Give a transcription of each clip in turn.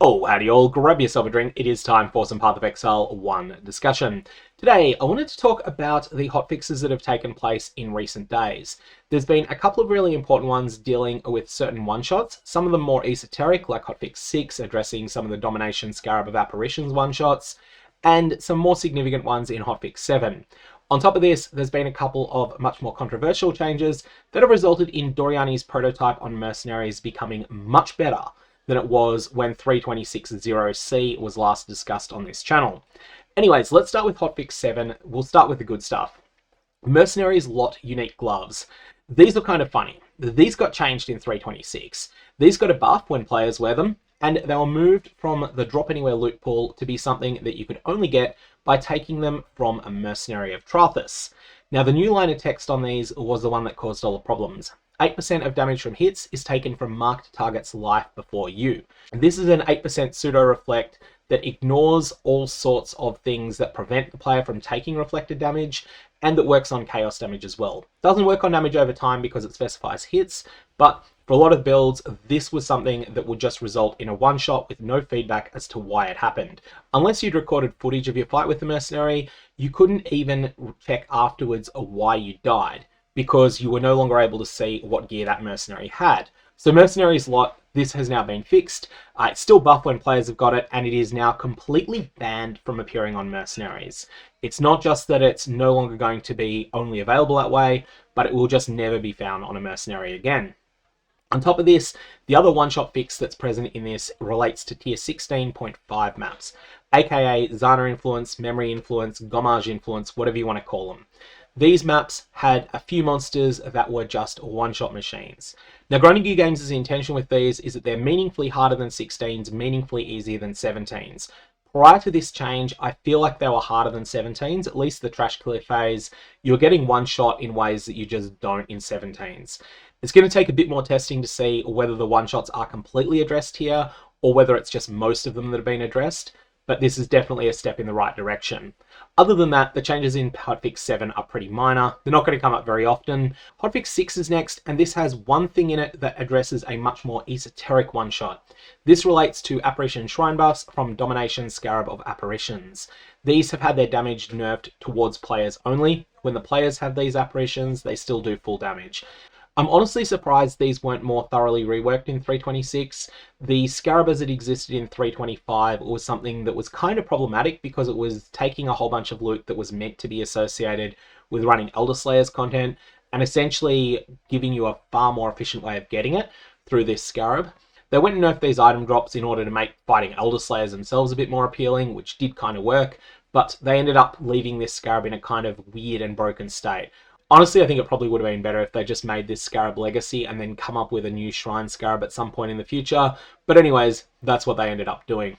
Oh, howdy all, grab yourself a drink. It is time for some PathOfExile 1 discussion. Today, I wanted to talk about the hotfixes that have taken place in recent days. There's been a couple of really important ones dealing with certain one-shots, some of them more esoteric, like Hotfix 6, addressing some of the Domination Scarab of Apparitions one-shots, and some more significant ones in Hotfix 7. On top of this, there's been a couple of much more controversial changes that have resulted in Doryani's prototype on Mercenaries becoming much better than it was when 326.0c was last discussed on this channel. Anyways, let's start with Hotfix 7. We'll start with the good stuff. Mercenaries lot unique gloves. These are kind of funny. These got changed in 326. These got a buff when players wear them, and they were moved from the drop anywhere loot pool to be something that you could only get by taking them from a Mercenary of Trathus. Now, the new line of text on these was the one that caused all the problems. 8% of damage from hits is taken from marked target's life before you. This is an 8% pseudo-reflect that ignores all sorts of things that prevent the player from taking reflected damage, and that works on chaos damage as well. Doesn't work on damage over time because it specifies hits, but for a lot of builds, this was something that would just result in a one-shot with no feedback as to why it happened. Unless you'd recorded footage of your fight with the Mercenary, you couldn't even check afterwards why you died, because you were no longer able to see what gear that Mercenary had. So Mercenaries lot, this has now been fixed. It's still buff when players have got it, and it is now completely banned from appearing on Mercenaries. It's not just that it's no longer going to be only available that way, but it will just never be found on a Mercenary again. On top of this, the other one-shot fix that's present in this relates to tier 16.5 maps, aka Zana Influence, Memory Influence, Gommage Influence, whatever you want to call them. These maps had a few monsters that were just one-shot machines. Now, Grinding Gear Games' intention with these is that they're meaningfully harder than 16s, meaningfully easier than 17s. Prior to this change, I feel like they were harder than 17s, at least the Trash Clear phase. You're getting one shot in ways that you just don't in 17s. It's going to take a bit more testing to see whether the one-shots are completely addressed here, or whether it's just most of them that have been addressed, but this is definitely a step in the right direction. Other than that, the changes in Hotfix 7 are pretty minor. They're not going to come up very often. Hotfix 6 is next, and this has one thing in it that addresses a much more esoteric one-shot. This relates to Apparition Shrine buffs from Domination Scarab of Apparitions. These have had their damage nerfed towards players only. When the players have these apparitions, they still do full damage. I'm honestly surprised these weren't more thoroughly reworked in 326. The Scarab as it existed in 325 was something that was kind of problematic because it was taking a whole bunch of loot that was meant to be associated with running Elder Slayers content and essentially giving you a far more efficient way of getting it through this Scarab. They went and nerfed these item drops in order to make fighting Elder Slayers themselves a bit more appealing, which did kind of work, but they ended up leaving this Scarab in a kind of weird and broken state. Honestly, I think it probably would have been better if they just made this Scarab Legacy and then come up with a new Shrine Scarab at some point in the future. But anyways, that's what they ended up doing.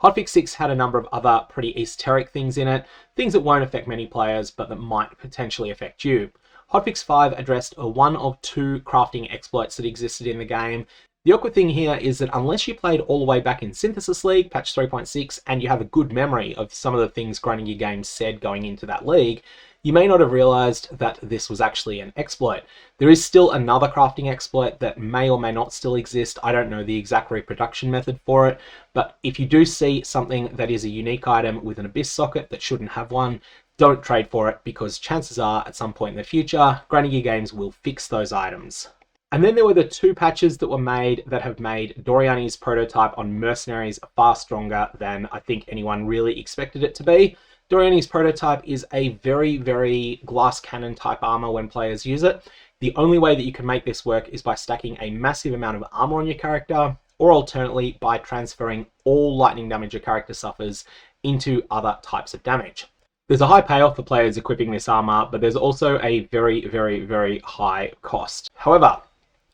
Hotfix 6 had a number of other pretty esoteric things in it, things that won't affect many players, but that might potentially affect you. Hotfix 5 addressed one of two crafting exploits that existed in the game. The awkward thing here is that unless you played all the way back in Synthesis League, patch 3.6, and you have a good memory of some of the things Grinding Gear Games said going into that league, you may not have realized that this was actually an exploit. There is still another crafting exploit that may or may not still exist. I don't know the exact reproduction method for it, but if you do see something that is a unique item with an Abyss socket that shouldn't have one, don't trade for it, because chances are at some point in the future, Grinding Gear Games will fix those items. And then there were the two patches that were made that have made Doryani's prototype on Mercenaries far stronger than I think anyone really expected it to be. Doryani's prototype is a very, very glass cannon type armor when players use it. The only way that you can make this work is by stacking a massive amount of armor on your character, or alternately by transferring all lightning damage your character suffers into other types of damage. There's a high payoff for players equipping this armor, but there's also a very, very, very high cost. However,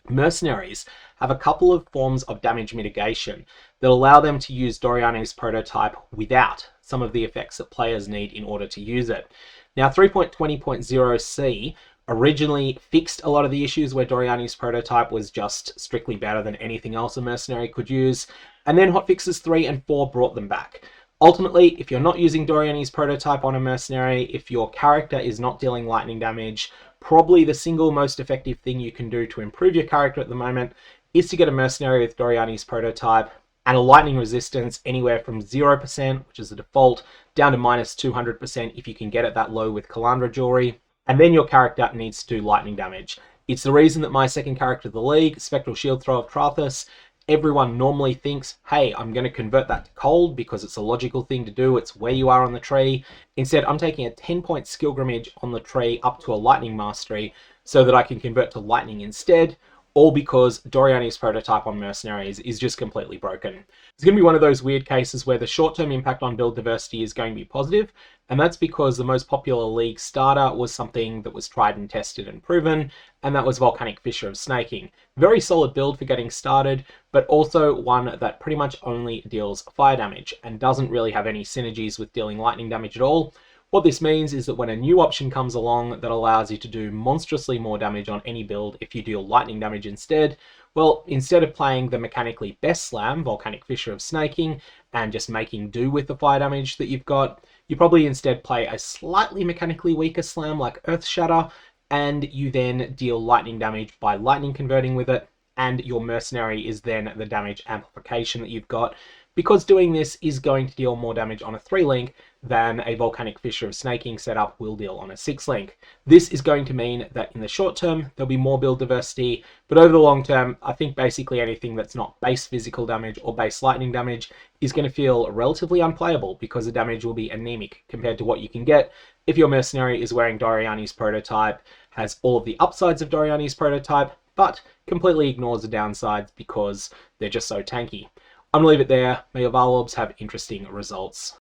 Mercenaries have a couple of forms of damage mitigation that allow them to use Doryani's prototype without some of the effects that players need in order to use it. Now, 3.20.0c originally fixed a lot of the issues where Doryani's prototype was just strictly better than anything else a Mercenary could use, and then Hotfixes 3 and 4 brought them back. Ultimately, if you're not using Doryani's prototype on a Mercenary, if your character is not dealing lightning damage, probably the single most effective thing you can do to improve your character at the moment is to get a Mercenary with Doryani's prototype. and a lightning resistance anywhere from 0%, which is the default, down to minus 200% if you can get it that low with Kalandra Jewelry. And then your character needs to do lightning damage. It's the reason that my second character of the league, Spectral Shield Thrower of Trathus, everyone normally thinks, hey, I'm going to convert that to cold because it's a logical thing to do. It's where you are on the tree. Instead, I'm taking a 10-point skill grimmage on the tree up to a lightning mastery so that I can convert to lightning instead, all because Doryani's prototype on Mercenaries is just completely broken. It's going to be one of those weird cases where the short-term impact on build diversity is going to be positive, and that's because the most popular league starter was something that was tried and tested and proven, and that was Volcanic Fissure of Snaking. Very solid build for getting started, but also one that pretty much only deals fire damage and doesn't really have any synergies with dealing lightning damage at all. What this means is that when a new option comes along that allows you to do monstrously more damage on any build if you deal lightning damage instead, well, instead of playing the mechanically best slam, Volcanic Fissure of Snaking, and just making do with the fire damage that you've got, you probably instead play a slightly mechanically weaker slam like Earth Shatter, and you then deal lightning damage by lightning converting with it, and your Mercenary is then the damage amplification that you've got, because doing this is going to deal more damage on a 3-link than a Volcanic Fissure of Snaking setup will deal on a 6-link. This is going to mean that in the short term, there'll be more build diversity, but over the long term, I think basically anything that's not base physical damage or base lightning damage is going to feel relatively unplayable because the damage will be anemic compared to what you can get if your Mercenary is wearing Doryani's prototype, has all of the upsides of Doryani's prototype, but completely ignores the downsides because they're just so tanky. I'm going to leave it there. May your Varlorbs have interesting results.